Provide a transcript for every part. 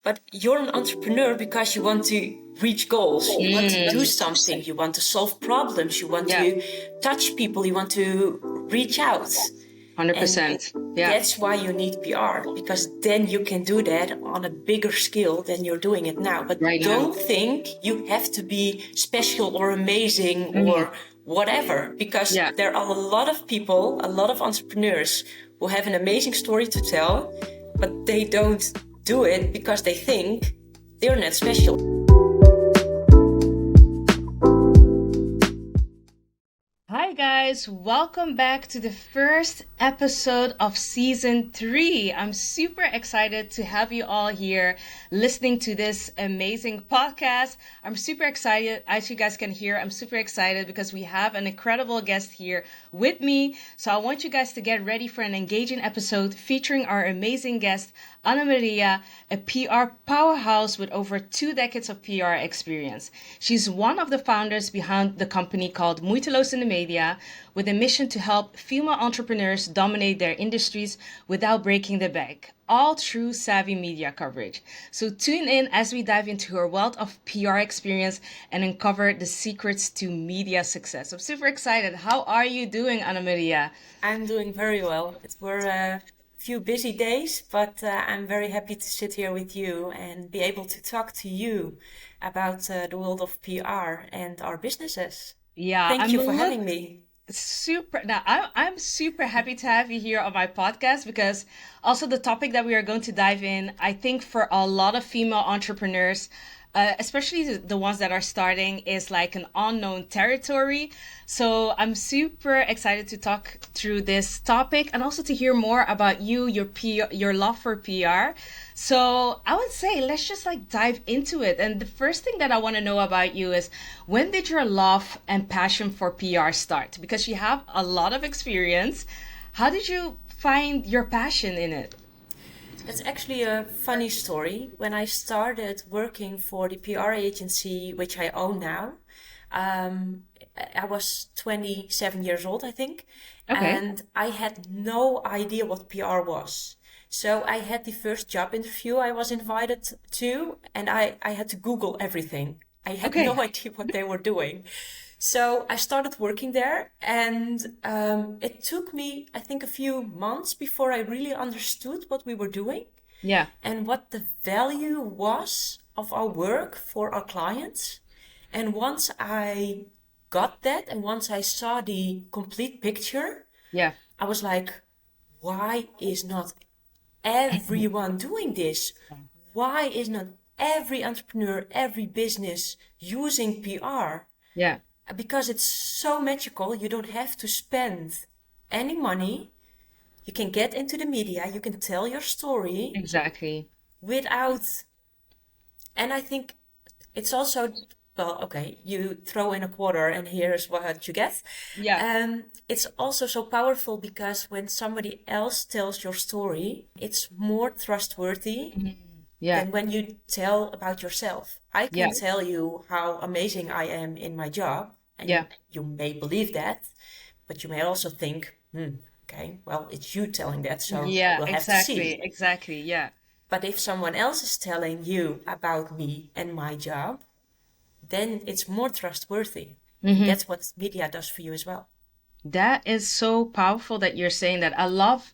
But you're an entrepreneur because you want to reach goals. You want to do something. You want to solve problems. You want to touch people. You want to reach out. 100%. Yeah. That's why you need PR, because then you can do that on a bigger scale than you're doing it now. But don't think you have to be special or amazing or whatever, because there are a lot of people, a lot of entrepreneurs who have an amazing story to tell, but they don't do it because they think they're not special. Hi guys, welcome back to the first episode of season 3. I'm super excited to have you all here listening to this amazing podcast. I'm super excited, as you guys can hear, I'm super excited because we have an incredible guest here with me. So I want you guys to get ready for an engaging episode featuring our amazing guest, Ana Maria, a PR powerhouse with over 2 decades of PR experience. She's one of the founders behind the company called Moeiteloos In The Media, with a mission to help female entrepreneurs dominate their industries without breaking the bank, all through savvy media coverage. So tune in as we dive into her wealth of PR experience and uncover the secrets to media success. I'm super excited. How are you doing, Ana Maria? I'm doing very well. We're few busy days, but I'm very happy to sit here with you and be able to talk to you about the world of PR and our businesses. Yeah, Thank you for having me. I'm super happy to have you here on my podcast, because also the topic that we are going to dive in, I think for a lot of female entrepreneurs, especially the ones that are starting, is like an unknown territory. So I'm super excited to talk through this topic and also to hear more about you, your love for PR. So I would say let's just dive into it. And the first thing that I want to know about you is, when did your love and passion for PR start? Because you have a lot of experience. How did you find your passion in it? It's actually a funny story. When I started working for the PR agency, which I own now, I was 27 years old, I think. Okay. And I had no idea what PR was. So I had the first job interview I was invited to, and I had to Google everything. I had no idea what they were doing. So I started working there, and it took me, I think, a few months before I really understood what we were doing. Yeah. And what the value was of our work for our clients. And once I got that, and once I saw the complete picture, I was like, why is not everyone doing this? Why is not every entrepreneur, every business using PR? Yeah. Because it's so magical. You don't have to spend any money. You can get into the media. You can tell your story. Exactly. Without... And I think it's also... Well, okay, you throw in a quarter and here's what you get. Yeah. It's also so powerful because when somebody else tells your story, it's more trustworthy than when you tell about yourself. I can tell you how amazing I am in my job, and you may believe that, but you may also think, okay, well, it's you telling that, so we'll have to see. Exactly, yeah. But if someone else is telling you about me and my job, then it's more trustworthy. That's what media does for you as well. That is so powerful that you're saying that. I love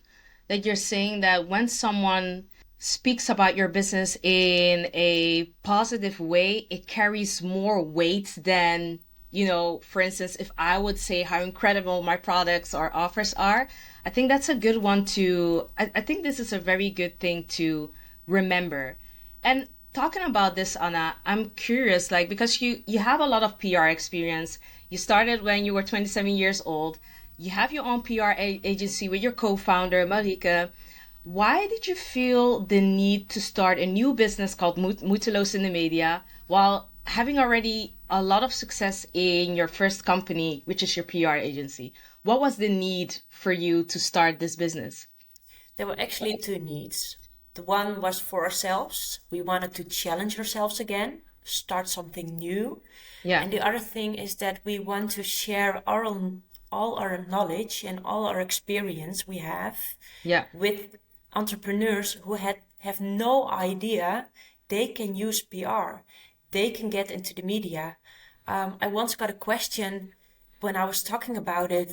that you're saying that when someone speaks about your business in a positive way, it carries more weight than, for instance, if I would say how incredible my products or offers are. I think that's a good one I think this is a very good thing to remember. And talking about this, Anna, I'm curious, because you have a lot of PR experience. You started when you were 27 years old. You have your own PR agency with your co-founder, Marike. Why did you feel the need to start a new business called Moeiteloos In The Media while having already a lot of success in your first company, which is your PR agency? What was the need for you to start this business? There were actually 2 needs. The one was for ourselves. We wanted to challenge ourselves again, start something new. Yeah. And the other thing is that we want to share all our knowledge and all our experience we have with entrepreneurs who have no idea they can use PR. They can get into the media. I once got a question when I was talking about it,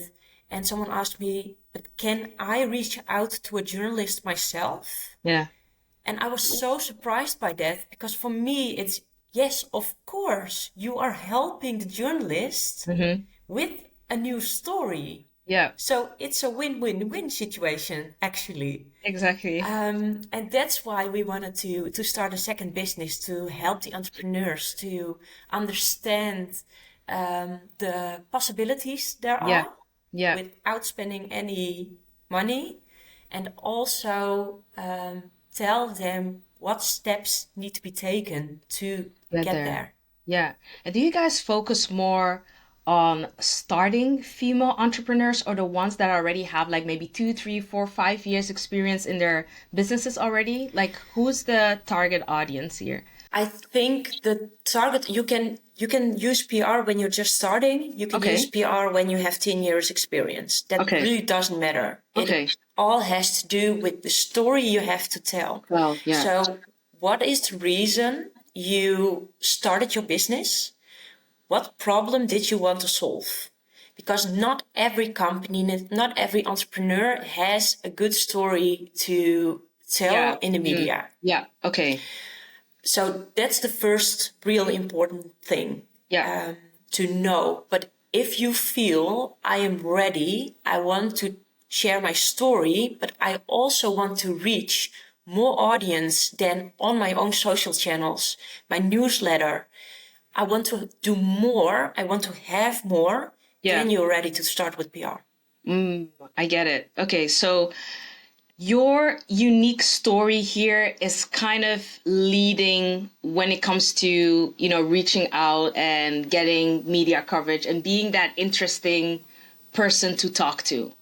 and someone asked me, but can I reach out to a journalist myself? Yeah. And I was so surprised by that, because for me, it's yes, of course, you are helping the journalist with a new story. Yeah. So it's a win-win-win situation, actually. Exactly. And that's why we wanted to start a second business, to help the entrepreneurs to understand the possibilities there are without spending any money, and also tell them what steps need to be taken to get there. Yeah. And do you guys focus more on starting female entrepreneurs, or the ones that already have like maybe 2, 3, 4, 5 years experience in their businesses already? Like, who's the target audience here? I think the target, you can use PR when you're just starting. You can use PR when you have 10 years experience. That really doesn't matter. It all has to do with the story you have to tell. Well, yeah. So what is the reason you started your business? What problem did you want to solve? Because not every company, not every entrepreneur has a good story to tell in the media. Yeah, okay. So that's the first real important thing to know. But if you feel I am ready, I want to share my story, but I also want to reach more audience than on my own social channels, my newsletter. I want to do more. I want to have more. Then you're ready to start with PR. I get it. Okay, so your unique story here is kind of leading when it comes to, you know, reaching out and getting media coverage and being that interesting person to talk to.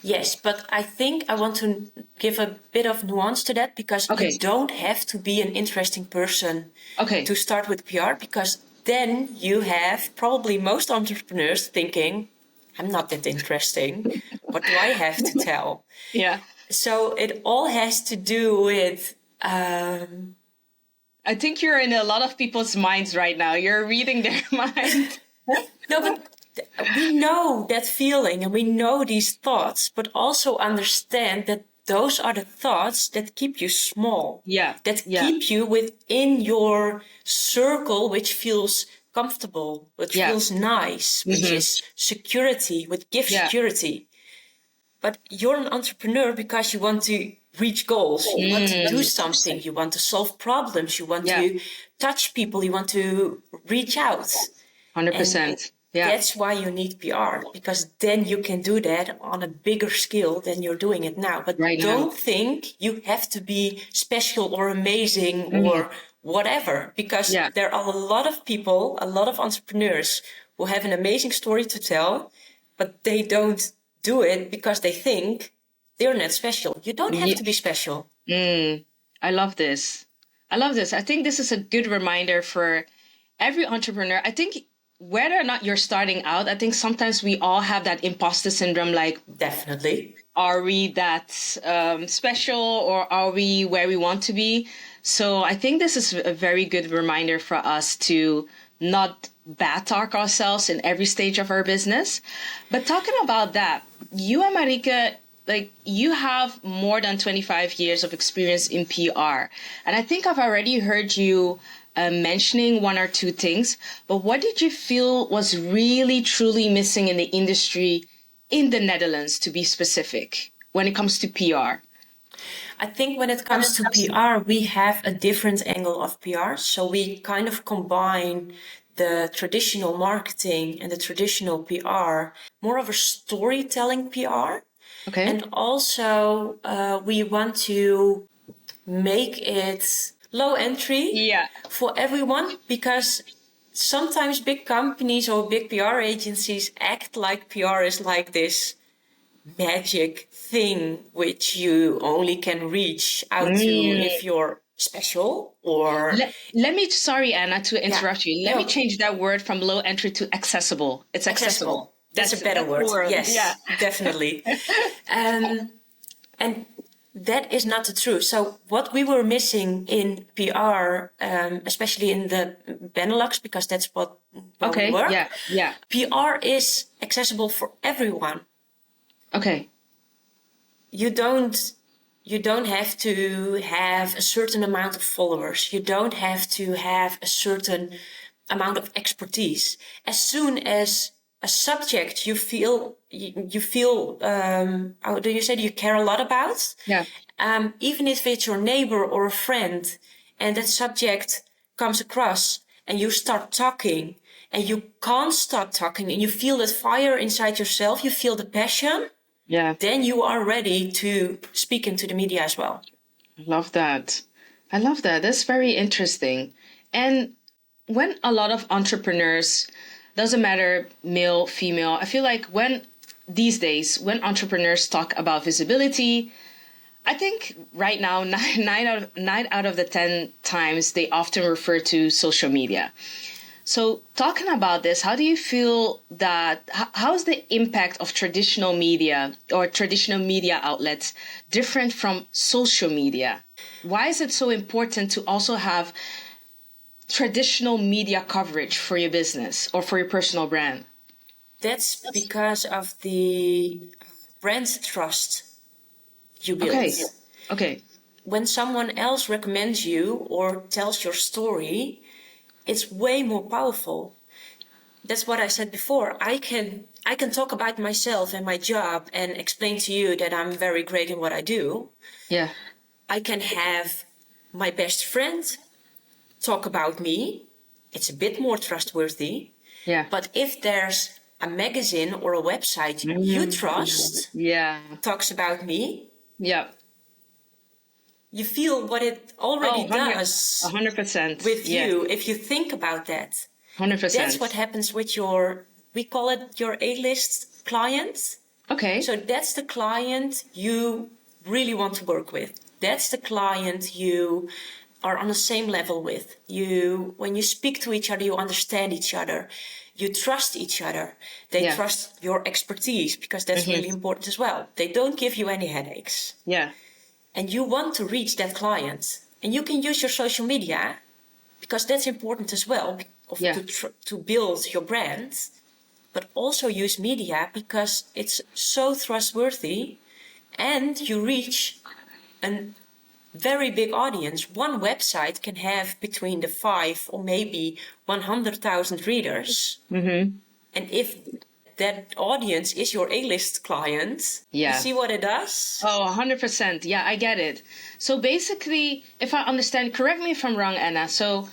Yes, but I think I want to give a bit of nuance to that, because you don't have to be an interesting person to start with PR, because then you have probably most entrepreneurs thinking, I'm not that interesting. What do I have to tell? Yeah. So it all has to do with... I think you're in a lot of people's minds right now. You're reading their mind. No, but we know that feeling and we know these thoughts, but also understand that those are the thoughts that keep you small. That keep you within your circle, which feels comfortable, which feels nice, which is security, which gives security. But you're an entrepreneur because you want to reach goals. You want to do something. You want to solve problems. You want to touch people. You want to reach out. 100%. That's why you need PR, because then you can do that on a bigger scale than you're doing it now. But don't think you have to be special or amazing or whatever, because there are a lot of people, a lot of entrepreneurs who have an amazing story to tell, but they don't do it because they think they're not special. You don't have to be special. I love this. I think this is a good reminder for every entrepreneur. I think whether or not you're starting out, I think sometimes we all have that imposter syndrome. Like, definitely, are we that special, or are we where we want to be? So I think this is a very good reminder for us to not bad talk ourselves in every stage of our business. But talking about that, you and Marika, like, you have more than 25 years of experience in PR. And I think I've already heard you mentioning one or two things, but what did you feel was really, truly missing in the industry in the Netherlands, to be specific, when it comes to PR? I think when it comes to PR, we have a different angle of PR. So we kind of combine the traditional marketing and the traditional PR, more of a storytelling PR. And also we want to make it low entry for everyone, because sometimes big companies or big PR agencies act like PR is like this magic thing which you only can reach out to if you're special. Or let me, sorry Anna to interrupt you, let me change that word from low entry to accessible. It's accessible. That's a better word. Yes, definitely. And That is not the truth. So what we were missing in PR, especially in the Benelux, because that's where we work. Yeah. PR is accessible for everyone. Okay. You don't have to have a certain amount of followers. You don't have to have a certain amount of expertise. As soon as a subject you feel how do you say, you care a lot about, even if it's your neighbor or a friend, and that subject comes across and you start talking and you can't stop talking and you feel that fire inside yourself, you feel the passion, then you are ready to speak into the media as well. I love that. That's very interesting. And when a lot of entrepreneurs, doesn't matter male, female, I feel like these days, when entrepreneurs talk about visibility, I think right now, nine out of the 10 times, they often refer to social media. So talking about this, how do you feel that, how's the impact of traditional media or traditional media outlets different from social media? Why is it so important to also have traditional media coverage for your business or for your personal brand? That's because of the brand trust you build. Okay. When someone else recommends you or tells your story, it's way more powerful. That's what I said before. I can talk about myself and my job and explain to you that I'm very great in what I do. Yeah. I can have my best friend talk about me. It's a bit more trustworthy. Yeah. But if there's a magazine or a website you trust, talks about me, you feel what it already does 100% with you if you think about that. 100%. That's what happens with we call it your A-list client. Okay. So that's the client you really want to work with. That's the client you are on the same level with. When you speak to each other, you understand each other. You trust each other. They trust your expertise, because that's really important as well. They don't give you any headaches. Yeah. And you want to reach that client. And you can use your social media, because that's important as well, to build your brand. But also use media because it's so trustworthy, and you reach a very big audience. One website can have between the 5 or maybe 100,000 readers. And if that audience is your A-list client, you see what it does? Oh, 100%. Yeah, I get it. So basically, if I understand, correct me if I'm wrong, Anna. So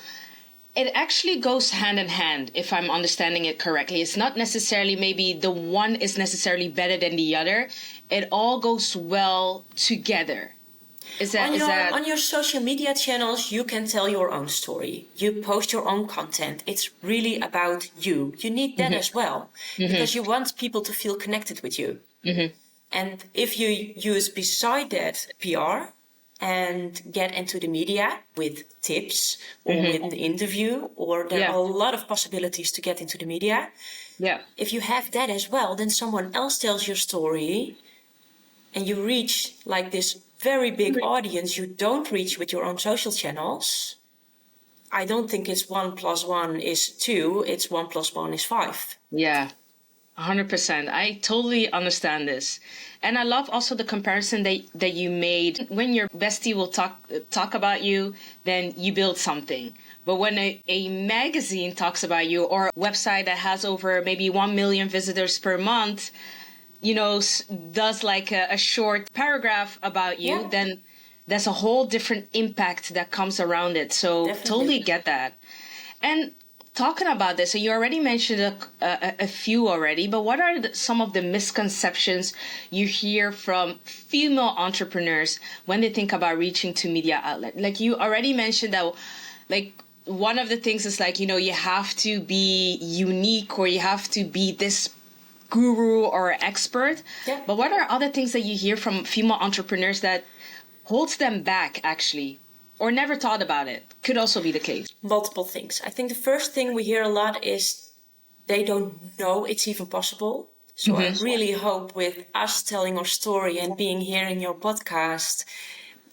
it actually goes hand in hand, if I'm understanding it correctly. It's not necessarily maybe the one is necessarily better than the other. It all goes well together. On your social media channels, you can tell your own story. You post your own content. It's really about you. You need that as well, because you want people to feel connected with you. And if you use beside that PR and get into the media with tips or with an interview, or there are a lot of possibilities to get into the media. If you have that as well, then someone else tells your story and you reach like this very big audience you don't reach with your own social channels. I don't think it's 1 + 1 is 2. It's 1 + 1 is 5. Yeah. 100%. I totally understand this. And I love also the comparison that you made. When your bestie will talk about you, then you build something. But when a magazine talks about you, or a website that has over maybe 1 million visitors per month, does like a short paragraph about you, then there's a whole different impact that comes around it. So totally get that. And talking about this, so you already mentioned a few already, but what are some of the misconceptions you hear from female entrepreneurs when they think about reaching to media outlet? Like you already mentioned that, like, one of the things is like, you have to be unique, or you have to be this guru or expert. But what are other things that you hear from female entrepreneurs that holds them back, actually? Or never thought about it? Could also be the case. Multiple things. I think the first thing we hear a lot is they don't know it's even possible. So I really hope with us telling our story and being here in your podcast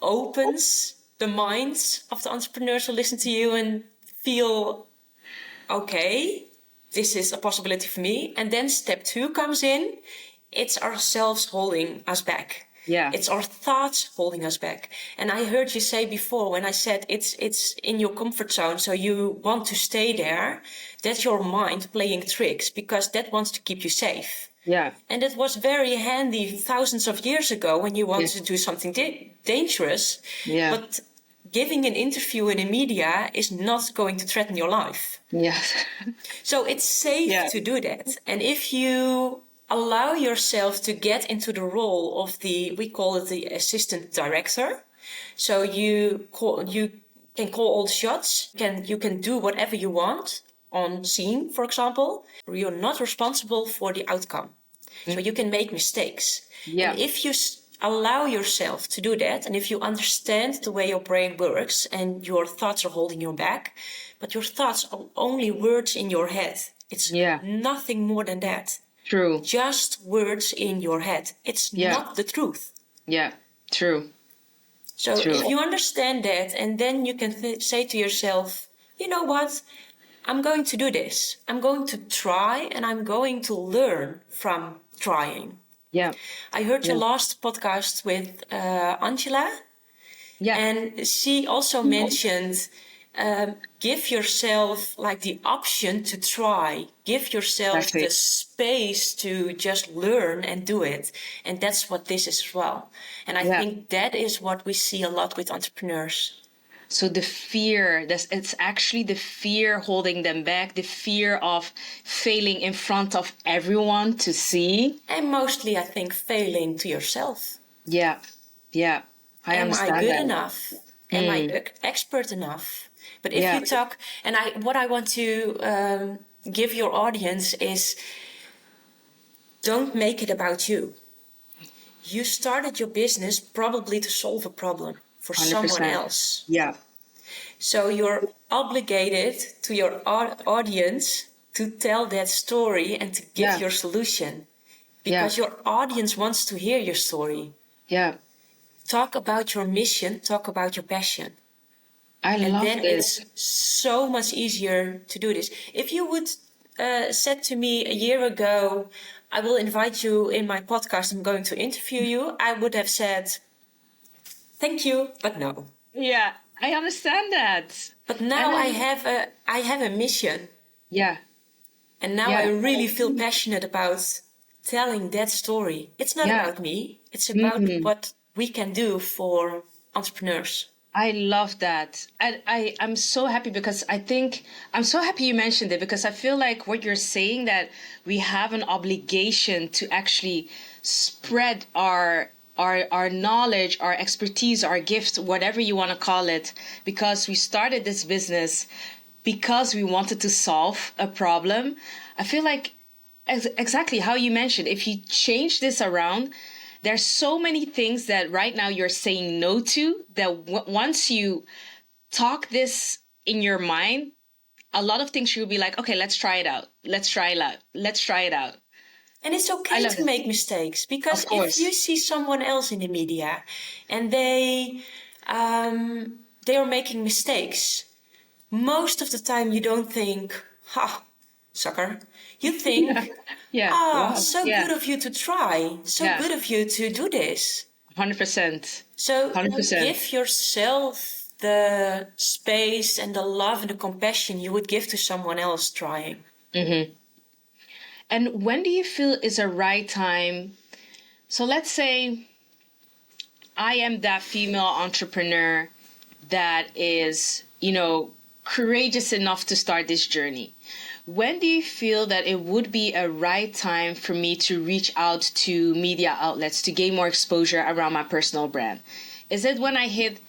opens the minds of the entrepreneurs who listen to you and feel, okay, this is a possibility for me. And then step 2 comes in. It's ourselves holding us back. Yeah. It's our thoughts holding us back. And I heard you say before when I said it's in your comfort zone, so you want to stay there, that's your mind playing tricks because that wants to keep you safe. Yeah. And it was very handy thousands of years ago when you wanted to do something dangerous. Yeah. But giving an interview in the media is not going to threaten your life. Yes. So it's safe to do that. And if you allow yourself to get into the role of we call it the assistant director. So you can call all the shots. You can do whatever you want on scene, for example. You're not responsible for the outcome. So you can make mistakes. Yeah. And if you allow yourself to do that, and if you understand the way your brain works and your thoughts are holding you back, but your thoughts are only words in your head. It's nothing more than that. True. Just words in your head. It's not the truth. Yeah, true. So if you understand that, and then you can say to yourself, you know what? I'm going to do this. I'm going to try, and I'm going to learn from trying. Yeah. I heard your last podcast with Angela. Yeah. And she also mentioned give yourself like the option to try. Give yourself the space to just learn and do it. And that's what this is as well. And I think that is what we see a lot with entrepreneurs. So the fear, it's actually the fear holding them back, the fear of failing in front of everyone to see. And mostly, I think, failing to yourself. Yeah, yeah. Am I good enough? Am I expert enough? But if you talk, and what I want to give your audience is, don't make it about you. You started your business probably to solve a problem for 100%. Someone else. Yeah. So you're obligated to your audience to tell that story and to give your solution. Because your audience wants to hear your story. Yeah. Talk about your mission, talk about your passion. And then it's so much easier to do this. If you would said to me a year ago, I will invite you in my podcast, I'm going to interview you, I would have said, thank you, but no. Yeah, I understand that. But now I have a mission. Yeah. And now I really feel passionate about telling that story. It's not about me. It's about what we can do for entrepreneurs. I love that. I'm so happy because I'm so happy you mentioned it, because I feel like what you're saying, that we have an obligation to actually spread our knowledge, our expertise, our gift, whatever you want to call it, because we started this business because we wanted to solve a problem. I feel like exactly how you mentioned, if you change this around, there's so many things that right now you're saying no to, that once you talk this in your mind, a lot of things you'll be like, okay, let's try it out. Let's try it out. And it's okay to make mistakes, because if you see someone else in the media and they are making mistakes, most of the time you don't think, ha, sucker. You think, good of you to try. Good of you to do this. 100%. So 100%. Give yourself the space and the love and the compassion you would give to someone else trying. Mm-hmm. And when do you feel is a right time? So let's say I am that female entrepreneur that is, courageous enough to start this journey. When do you feel that it would be a right time for me to reach out to media outlets to gain more exposure around my personal brand? Is it when I hit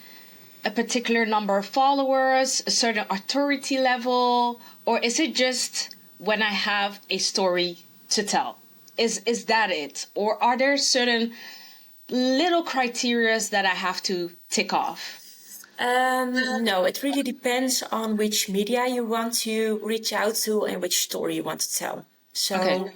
a particular number of followers, a certain authority level, or is it just when I have a story to tell? Is that it? Or are there certain little criterias that I have to tick off? No, it really depends on which media you want to reach out to and which story you want to tell. So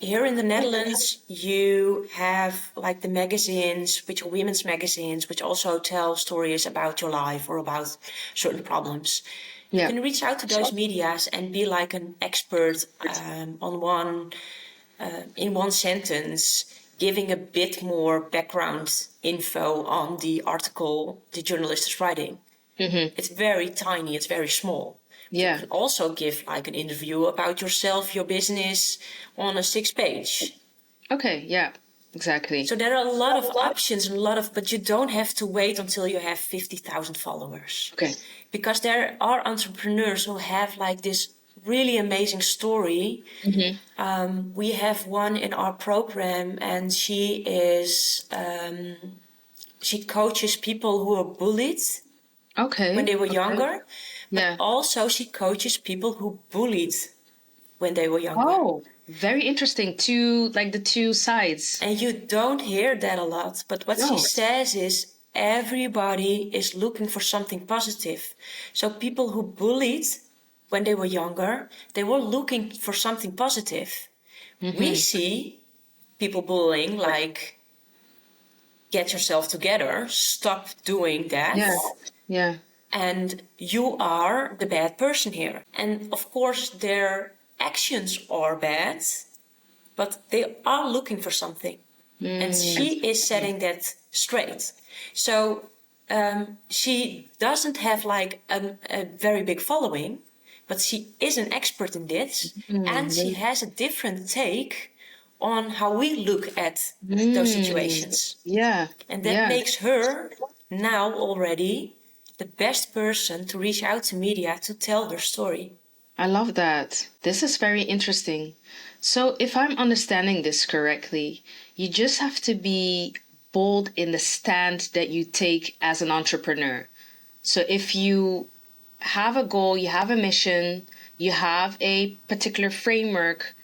Here in the Netherlands, you have like the magazines, which are women's magazines, which also tell stories about your life or about certain problems. You can reach out to those medias and be like an expert on one in one sentence, giving a bit more background info on the article the journalist is writing. It's very tiny, it's very small. You can also give like an interview about yourself, your business on a 6-page. Okay, yeah, exactly. So there are a lot of options and but you don't have to wait until you have 50,000 followers. Okay. Because there are entrepreneurs who have like this really amazing story. We have one in our program, and she coaches people who are bullied when they were younger, but also she coaches people who bullied when they were younger. Oh, very interesting. The two sides. And you don't hear that a lot, but what she says is everybody is looking for something positive. So people who bullied when they were younger, they were looking for something positive. We see people bullying like, get yourself together, stop doing that. Yeah. And you are the bad person here. And of course, their actions are bad, but they are looking for something. And she is setting that straight. So she doesn't have like a very big following, but she is an expert in this. And she has a different take on how we look at those situations. Yeah. And that makes her now already the best person to reach out to media to tell their story. I love that. This is very interesting. So, if I'm understanding this correctly, you just have to be bold in the stand that you take as an entrepreneur. So, if you have a goal, you have a mission, you have a particular framework,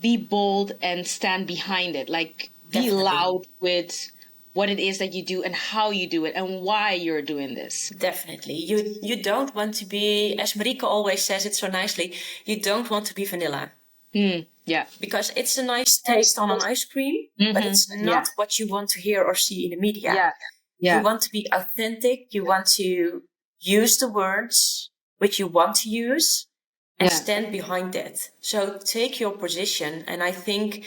be bold and stand behind it. Like, be loud with what it is that you do and how you do it and why you're doing this. Definitely. You don't want to be, as Marike always says it so nicely, you don't want to be vanilla. Yeah. Because it's a nice taste on an ice cream, but it's not what you want to hear or see in the media. You want to be authentic. You want to use the words which you want to use and stand behind that. So take your position. And I think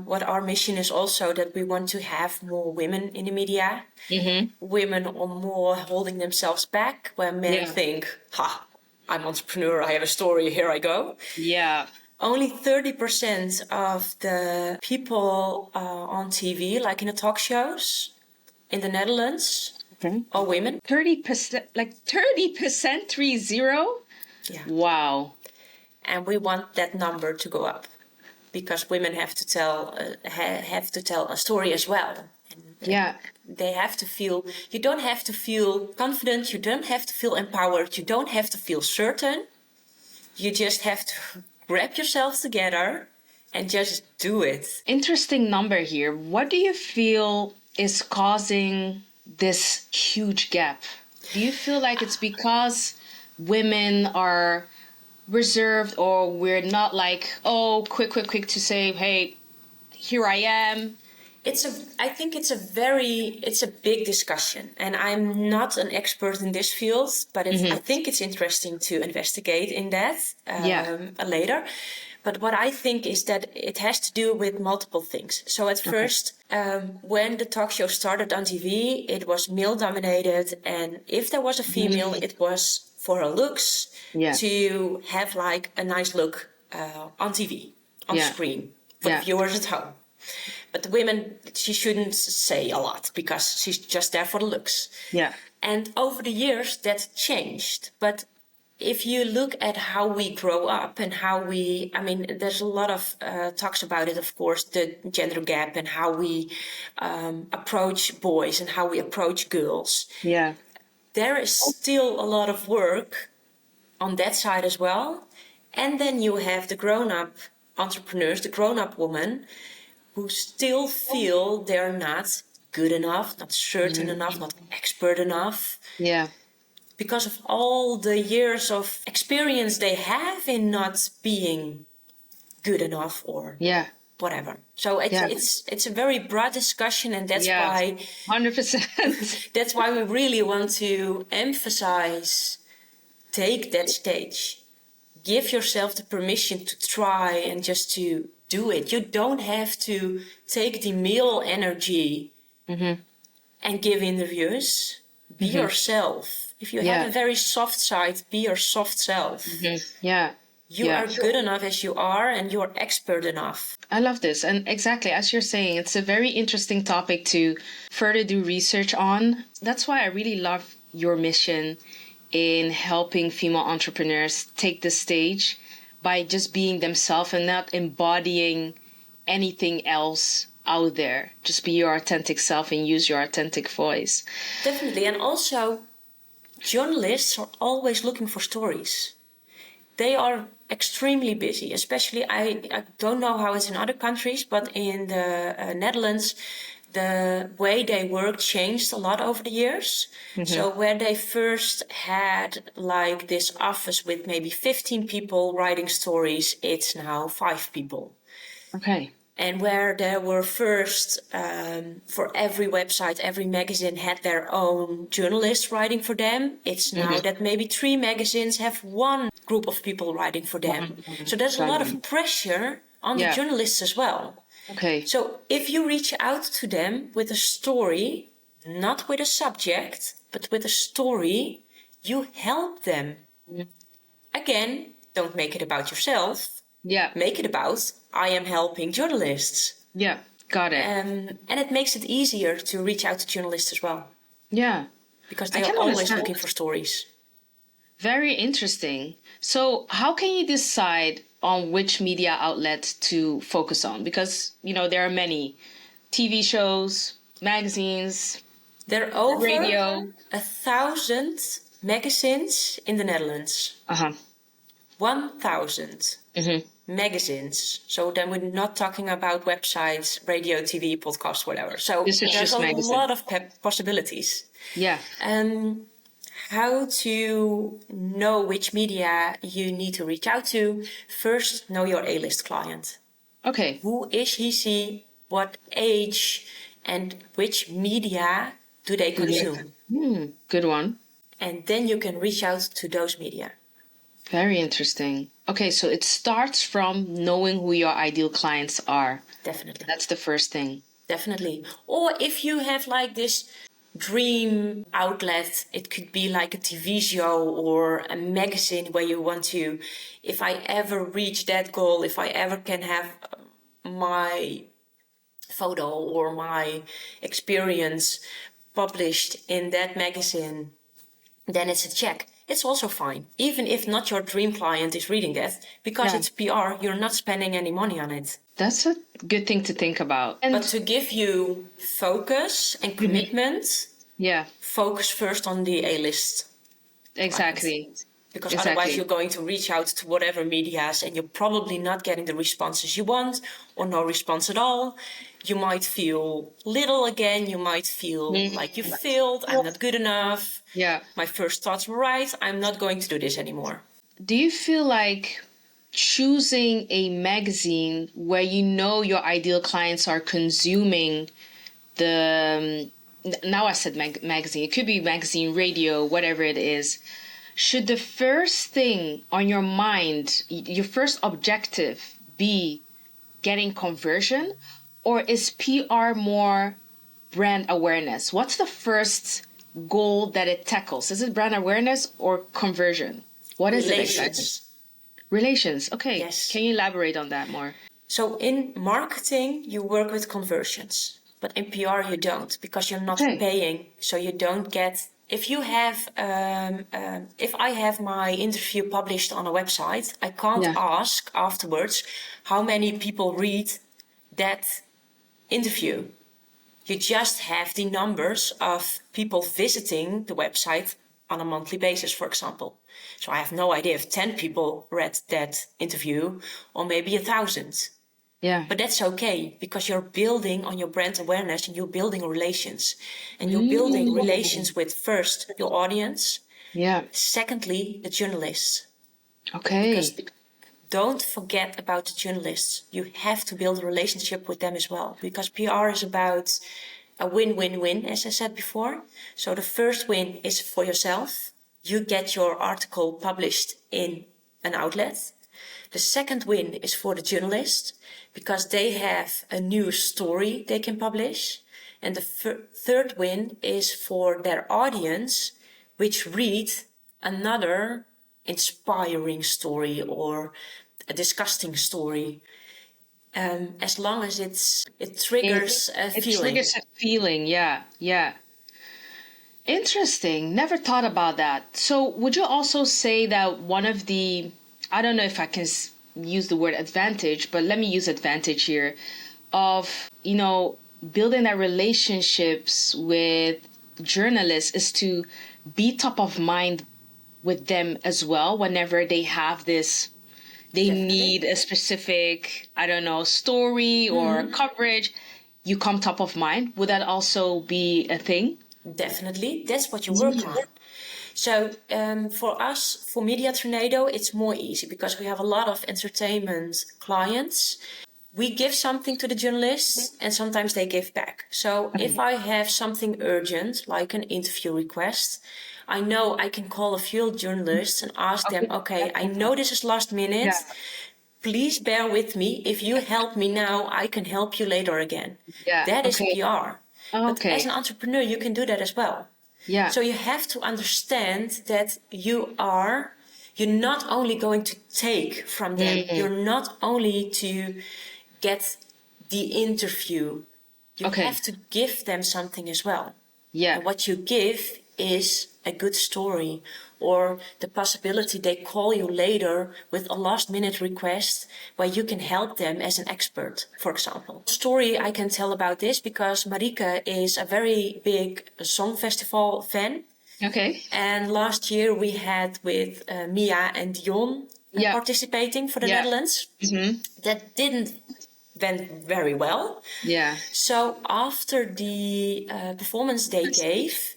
what our mission is also that we want to have more women in the media. Women are more holding themselves back, where men think, I'm an entrepreneur, I have a story, here I go. Yeah. Only 30% of the people on TV, like in the talk shows in the Netherlands, are women. 30%, like 30%, 30? Yeah. Wow. And we want that number to go up because women have to tell a story as well. And, they have to feel. You don't have to feel confident. You don't have to feel empowered. You don't have to feel certain. You just have to grab yourself together and just do it. Interesting number here. What do you feel is causing this huge gap? Do you feel like it's because women are reserved, or we're not like, quick to say, hey, here I am? I think it's a big discussion, and I'm not an expert in this field, but I think it's interesting to investigate in that later. But what I think is that it has to do with multiple things. So at first, when the talk show started on TV, it was male dominated, and if there was a female, it was for her looks, to have like a nice look on TV, on screen, for the viewers at home. But the women, she shouldn't say a lot because she's just there for the looks. Yeah. And over the years, that changed. But if you look at how we grow up and there's a lot of talks about it, of course, the gender gap and how we approach boys and how we approach girls. Yeah. There is still a lot of work on that side as well. And then you have the grown-up entrepreneurs, the grown-up woman, who still feel they're not good enough, not certain enough, not expert enough. Yeah. Because of all the years of experience they have in not being good enough or whatever. So it's a very broad discussion, and that's why 100%. that's why we really want to emphasize, take that stage. Give yourself the permission to try and just to do it. You don't have to take the male energy and give interviews. Be yourself. If you have a very soft side, be your soft self. You are good enough as you are, and you're expert enough. I love this. And exactly, as you're saying, it's a very interesting topic to further do research on. That's why I really love your mission in helping female entrepreneurs take the stage by just being themselves and not embodying anything else out there. Just be your authentic self and use your authentic voice. Definitely. And also, journalists are always looking for stories. They are extremely busy, especially, I don't know how it's in other countries, but in the Netherlands, the way they work changed a lot over the years. So where they first had like this office with maybe 15 people writing stories, it's now 5 people. Okay. And where there were first, for every website, every magazine had their own journalist writing for them. It's now that maybe 3 magazines have one group of people writing for them. So there's a lot of pressure on the journalists as well. Okay. So if you reach out to them with a story, not with a subject, but with a story, you help them. Again, don't make it about yourself. Make it about, I am helping journalists. Got it. And it makes it easier to reach out to journalists as well. Because they are always looking for stories. Very interesting. So how can you decide on which media outlet to focus on? Because, there are many TV shows, magazines, there are over radio. 1,000 magazines in the Netherlands. 1,000 magazines. So then we're not talking about websites, radio, TV, podcasts, whatever. So there's a lot of possibilities. How to know which media you need to reach out to. First, know your A-list client. Okay. Who is he? What age? And which media do they consume? Good one. And then you can reach out to those media. Very interesting. Okay, so it starts from knowing who your ideal clients are. Definitely. That's the first thing. Definitely. Or if you have like this dream outlet, it could be like a TV show or a magazine where you want to, if I ever reach that goal, if I ever can have my photo or my experience published in that magazine, then it's a check. It's also fine, even if not your dream client is reading that, because it's PR, you're not spending any money on it. That's a good thing to think about. But to give you focus and commitment, focus first on the A-list. Exactly. Clients. Because otherwise you're going to reach out to whatever medias and you're probably not getting the responses you want or no response at all. You might feel little again. You might feel like you failed. I'm not good enough. My first thoughts were right. I'm not going to do this anymore. Do you feel like choosing a magazine where your ideal clients are consuming now I said magazine, it could be magazine, radio, whatever it is, should the first thing on your mind, your first objective, be getting conversion, or is PR more brand awareness? What's the first goal that it tackles? Is it brand awareness or conversion? What is it exactly? Relations. Okay. Yes. Can you elaborate on that more? So in marketing, you work with conversions, but in PR you don't, because you're not paying. So you don't get. If you have, if I have my interview published on a website, I can't ask afterwards how many people read that interview. You just have the numbers of people visiting the website on a monthly basis, for example. So I have no idea if 10 people read that interview or maybe 1,000. But that's okay, because you're building on your brand awareness and you're building relations. And you're building relations with, first, your audience. Secondly, the journalists. Okay. Because don't forget about the journalists. You have to build a relationship with them as well, because PR is about a win-win-win, as I said before. So the first win is for yourself. You get your article published in an outlet. The second win is for the journalist, because they have a new story they can publish. And the third win is for their audience, which read another inspiring story or a disgusting story. As long as it triggers a feeling. It triggers a feeling, yeah. Interesting. Never thought about that. So would you also say that one of the, I don't know if I can use the word advantage, but let me use advantage here, of, building that relationships with journalists is to be top of mind with them as well whenever they have this, they Definitely. need a specific, I don't know, story or coverage, you come top of mind. Would that also be a thing? Definitely. That's what you work on. So for us, for Media Tornado, it's more easy because we have a lot of entertainment clients. We give something to the journalists and sometimes they give back. So if I have something urgent, like an interview request, I know I can call a few journalists and ask them, okay, I know this is last minute. Please bear with me. If you help me now, I can help you later again. That is PR. But as an entrepreneur, you can do that as well. So you have to understand that you're not only going to take from them, you're not only to get the interview, you have to give them something as well. And what you give is a good story, or the possibility they call you later with a last minute request where you can help them as an expert, for example. Story I can tell about this because Marike is a very big song festival fan. And last year we had with Mia and Dion participating for the Netherlands. That didn't went very well. So after the performance they gave,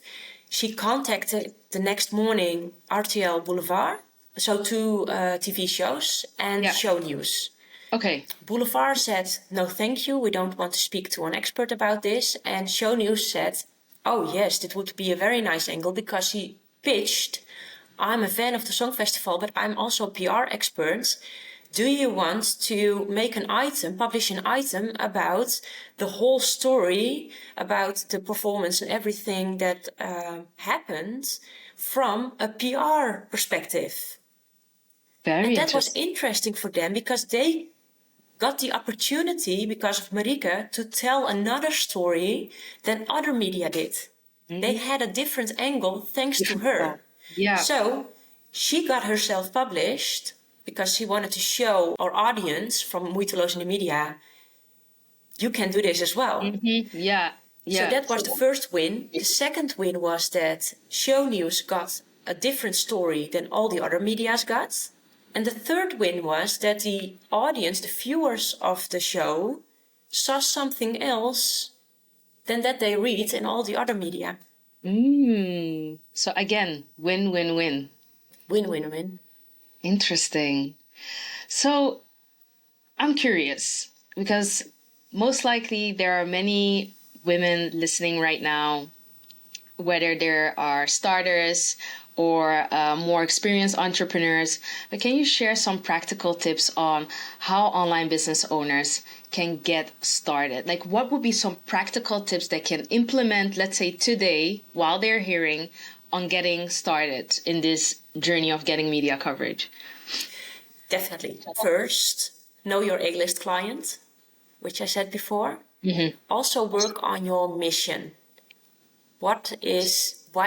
she contacted the next morning RTL Boulevard, so two TV shows, and Show News. Boulevard said, no thank you, we don't want to speak to an expert about this. And Show News said, oh yes, that would be a very nice angle, because she pitched, I'm a fan of the Song Festival, but I'm also a PR expert. Do you want to make an item, publish an item about the whole story, about the performance and everything that happened from a PR perspective? And that was interesting for them because they got the opportunity, because of Marike, to tell another story than other media did. They had a different angle thanks to her. So she got herself published, because she wanted to show our audience from Moeiteloos In The Media, you can do this as well. So that was the first win. The second win was that Show News got a different story than all the other medias got. And the third win was that the audience, the viewers of the show, saw something else than that they read in all the other media. So again, win-win-win. Win-win-win. Interesting. So I'm curious, because most likely there are many women listening right now, whether there are starters or more experienced entrepreneurs. But can you share some practical tips on how online business owners can get started? Like, what would be some practical tips they can implement, let's say today, while they're hearing, on getting started in this journey of getting media coverage? Definitely. First, know your A-list client, which I said before. Also work on your mission. Why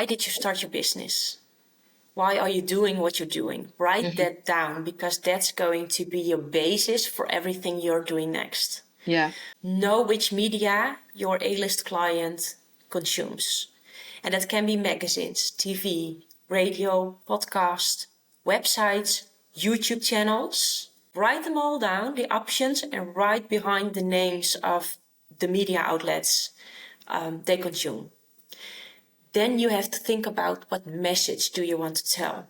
did you start your business? Why are you doing what you're doing? Write that down, because that's going to be your basis for everything you're doing next. Know which media your A-list client consumes. And that can be magazines, TV, radio, podcast, websites, YouTube channels. Write them all down, the options, and write behind the names of the media outlets they consume. Then you have to think about what message do you want to tell.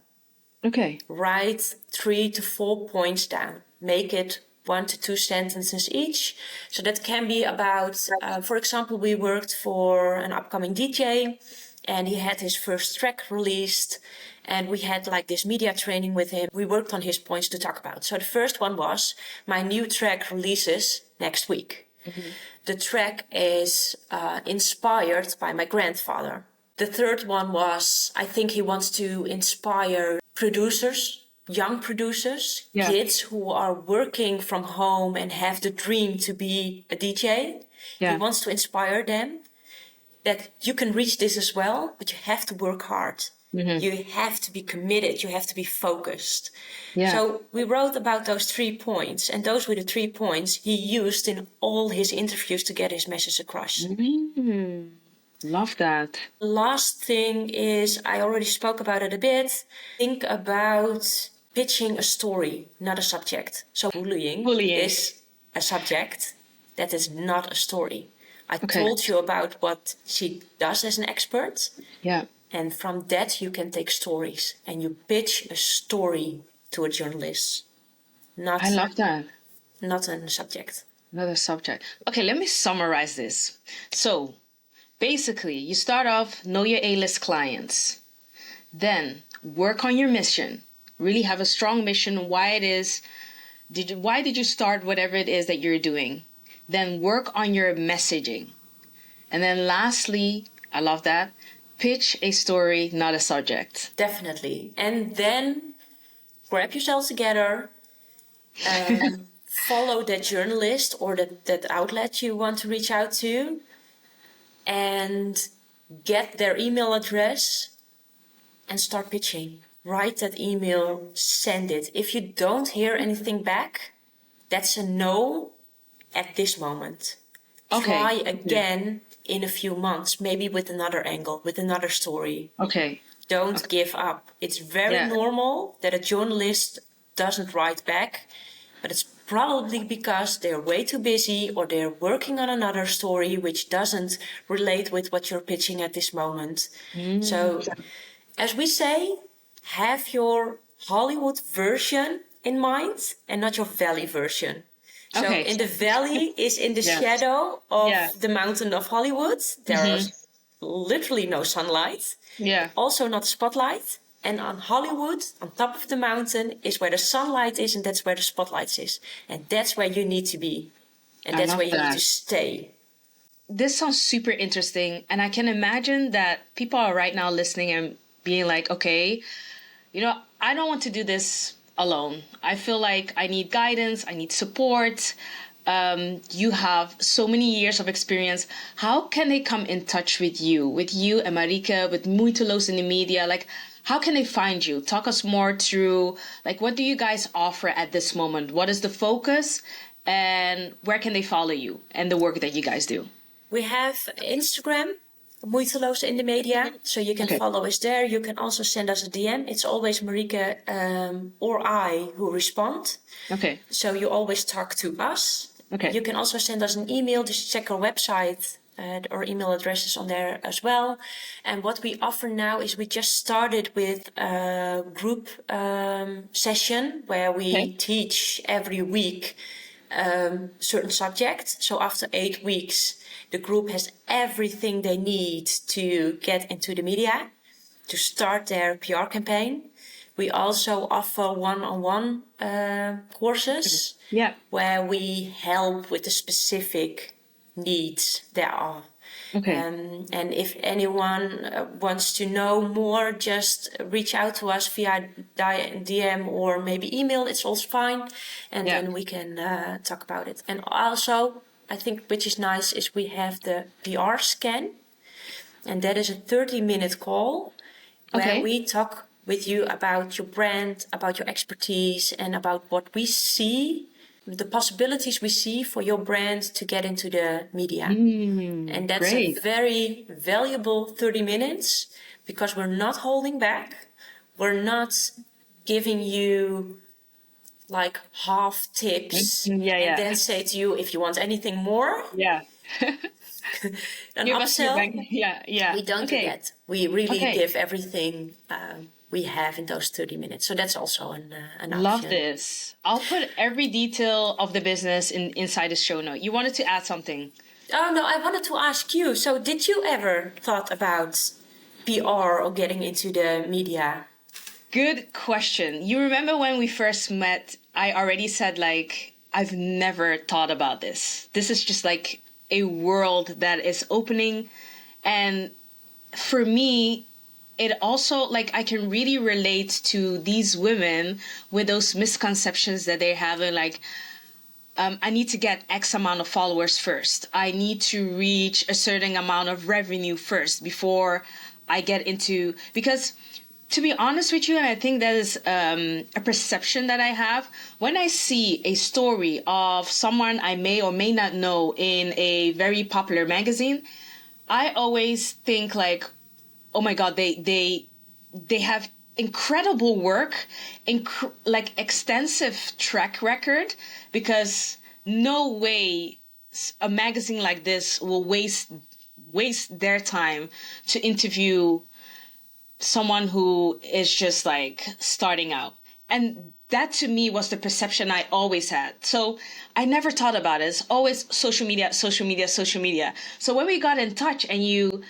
Write 3 to 4 points down. make it 1 to 2 sentences each. So that can be about, for example, we worked for an upcoming DJ and he had his first track released and we had like this media training with him. We worked on his points to talk about. So the first one was, my new track releases next week. Mm-hmm. The track is inspired by my grandfather. The third one was, I think he wants to inspire producers, young producers, kids who are working from home and have the dream to be a DJ. Yeah. He wants to inspire them that you can reach this as well, but you have to work hard. Mm-hmm. You have to be committed. You have to be focused. Yeah. So we wrote about those 3 points, and those were the 3 points he used in all his interviews to get his message across. Mm-hmm. Love that. The last thing is, I already spoke about it a bit. Think about pitching a story, not a subject. So bullying. Is a subject. That is not a story. I told you about what she does as an expert. Yeah. And from that, you can take stories and you pitch a story to a journalist. I love that. Not a subject. Not a subject. Okay, let me summarize this. So, basically, you start off, know your A-list clients. Then, work on your mission. Really have a strong mission, why it is. Why did you start whatever it is that you're doing? Then work on your messaging. And then lastly, I love that, pitch a story, not a subject. Definitely. And then grab yourselves together, follow that journalist or that outlet you want to reach out to, and get their email address and start pitching. Write that email, send it. If you don't hear anything back, that's a no at this moment. Try again in a few months, maybe with another angle, with another story. Don't give up. It's very normal that a journalist doesn't write back, but it's probably because they're way too busy or they're working on another story which doesn't relate with what you're pitching at this moment. So, as we say, have your Hollywood version in mind and not your valley version. So in the valley is in the shadow of the mountain of Hollywood. There's literally no sunlight. Also not spotlight. And on Hollywood, on top of the mountain, is where the sunlight is and that's where the spotlight is. And that's where you need to be. And that's where you need to stay. This sounds super interesting. And I can imagine that people are right now listening and being like, okay, you know, I don't want to do this alone. I feel like I need guidance. I need support. You have so many years of experience. How can they come in touch with you and Marike, with Moeiteloos In The Media? Like, how can they find you? Talk us more through, like, what do you guys offer at this moment? What is the focus and where can they follow you and the work that you guys do? We have Instagram, Moeiteloos In The Media, so you can follow us there. You can also send us a DM. It's always Marike or I who respond. So you always talk to us. You can also send us an email. Just check our website. Our email address is on there as well. And what we offer now is we just started with a group session where we teach every week certain subject. So after 8 weeks, the group has everything they need to get into the media, to start their PR campaign. We also offer one-on-one courses where we help with the specific needs there are. And if anyone wants to know more, just reach out to us via DM or maybe email. It's also fine. And then we can talk about it. And also, I think which is nice is we have the PR scan. And that is a 30-minute call where we talk with you about your brand, about your expertise, and about what we see, the possibilities we see for your brand to get into the media. And that's a very valuable 30 minutes because we're not holding back. We're not giving you like half tips and then say to you, if you want anything more, an upsell. We don't do that. We really give everything we have in those 30 minutes. So that's also an option. Love this. I'll put every detail of the business inside the show note. You wanted to add something? Oh, no, I wanted to ask you. So did you ever thought about PR or getting into the media? Good question. You remember when we first met, I already said, like, I've never thought about this. This is just like a world that is opening. And for me, it also, like, I can really relate to these women with those misconceptions that they have, and like, I need to get X amount of followers first. I need to reach a certain amount of revenue first before I get into, because to be honest with you, and I think that is a perception that I have, when I see a story of someone I may or may not know in a very popular magazine, I always think like, oh my God, they have incredible work, like extensive track record, because no way a magazine like this will waste their time to interview someone who is just like starting out. And that to me was the perception I always had. So I never thought about it. It's always social media, social media, social media. So when we got in touch and you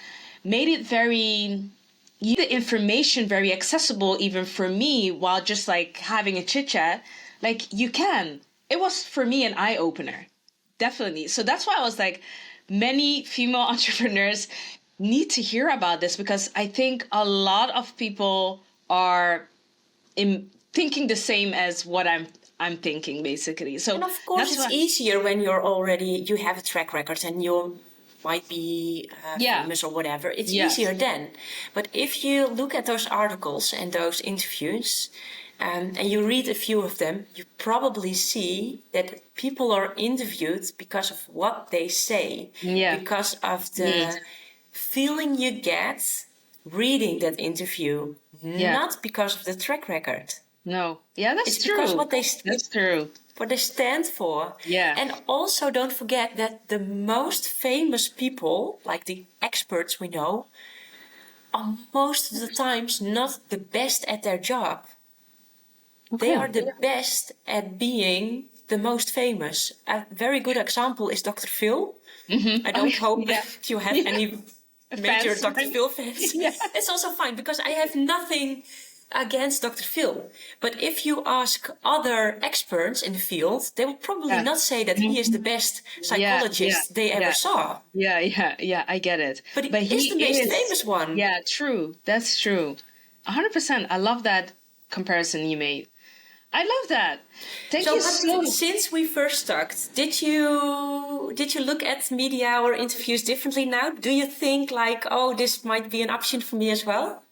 made it the information very accessible even for me, while just like having a chit chat, like you can. It was for me an eye opener. Definitely. So that's why I was like, many female entrepreneurs need to hear about this, because I think a lot of people are thinking the same as what I'm thinking, basically. So, and of course, it's easier when you have a track record and you might be famous or whatever. It's easier then. But if you look at those articles and those interviews, and you read a few of them, you probably see that people are interviewed because of what they say, because of the feeling you get reading that interview, not because of the track record. No, that's it's true. Because that's true. What they stand for. And also don't forget that the most famous people, like the experts we know, are most of the times not the best at their job. Okay. They are the best at being the most famous. A very good example is Dr. Phil. I don't hope that you have any major Dr. Phil fans. It's also fine, because I have nothing against Dr. Phil. But if you ask other experts in the field, they will probably not say that he is the best psychologist they ever saw. I get it. But he is the most famous one. Yeah, true. That's true. 100%. I love that comparison you made. I love that. Thank you so much. Since we first talked, did you look at media or interviews differently now? Do you think like, oh, this might be an option for me as well?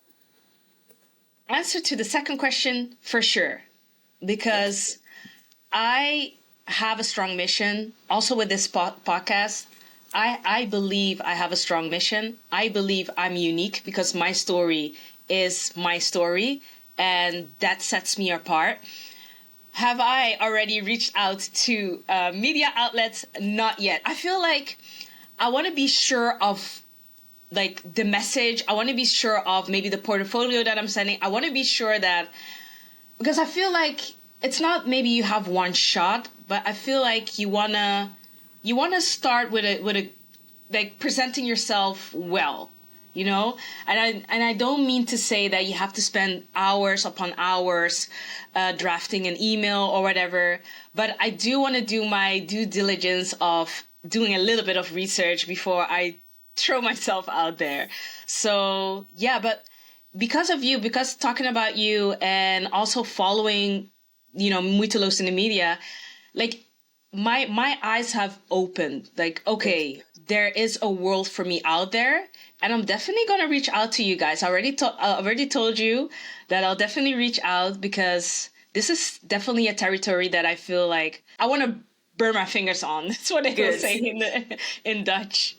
Answer to the second question, for sure. Because I have a strong mission. Also with this podcast, I believe I have a strong mission. I believe I'm unique because my story is my story, and that sets me apart. Have I already reached out to media outlets? Not yet. I feel like I want to be sure of like the message. I want to be sure of maybe the portfolio that I'm sending. I want to be sure that, because I feel like it's not maybe you have one shot, but I feel like you wanna start with a like presenting yourself well. You know, and I don't mean to say that you have to spend hours upon hours drafting an email or whatever, but I do want to do my due diligence of doing a little bit of research before I throw myself out there. So but because of you, because talking about you and also following, Moeiteloos in the Media, like my eyes have opened. Like, okay, there is a world for me out there. And I'm definitely going to reach out to you guys. I already told you that I'll definitely reach out, because this is definitely a territory that I feel like I want to burn my fingers on. That's what I will say in Dutch.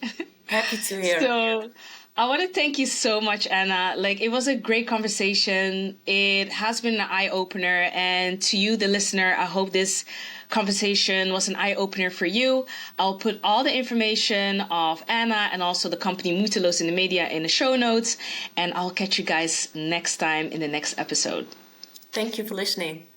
Happy to hear. So I want to thank you so much, Anna. Like, it was a great conversation. It has been an eye-opener. And to you, the listener, I hope this conversation was an eye-opener for you. I'll put all the information of Anna and also the company Moeiteloos In The Media in the show notes, and I'll catch you guys next time in the next episode. Thank you for listening.